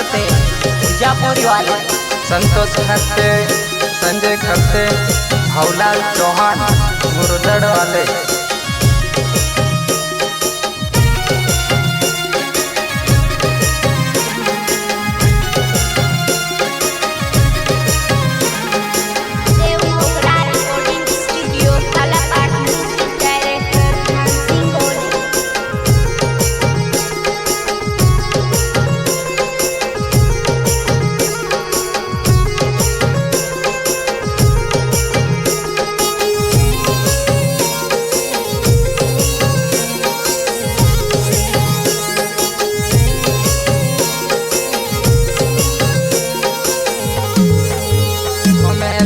खरते, विजापुरी वाले, संतोष खरते, संजय खरते, भावलाल चौहान, मुरदड़ वाले।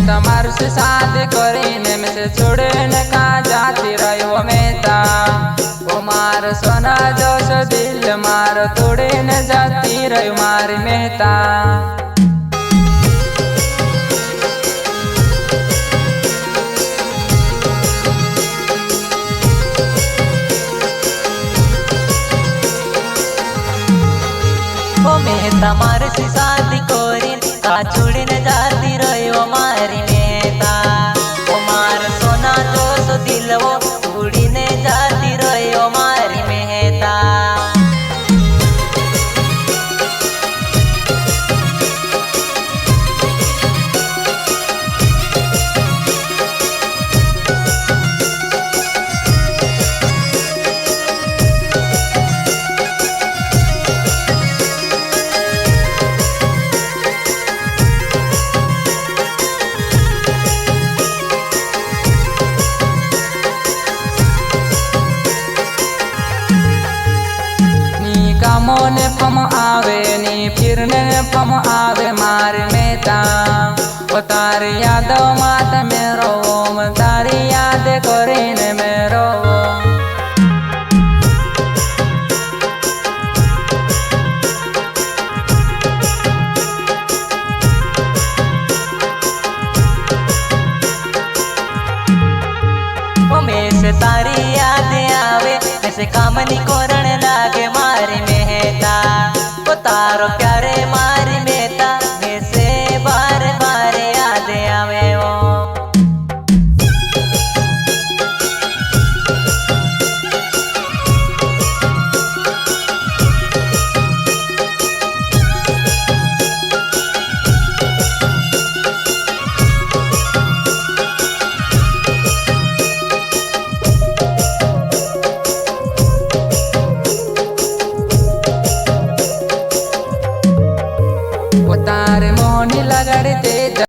तमार से शादी करीने में से छोड़े न का जाती रहो मेता, वो मार सोना जोश दिल मार तोड़े न जाती रहो मार मेहता। वो मैं तमार से शादी करीन का छोड़े न जाती रहो मारी मेहता, वो मार सोना जोश दिल वो उड़ी ने जाती रहो मारी मेहता। कामों ने फम आवे नी फिरने फम आवे मार मेता, ओ तारी याद मात में रोम, तारी याद करीने में रोम। ओ में से तारी याद आवे ऐसे काम नहीं कोरण लागे मारी मेहता, ओ तारो प्यारे मारी मेहता में से बार बार याद आवे वो। तारे मोहनी लगाड़ते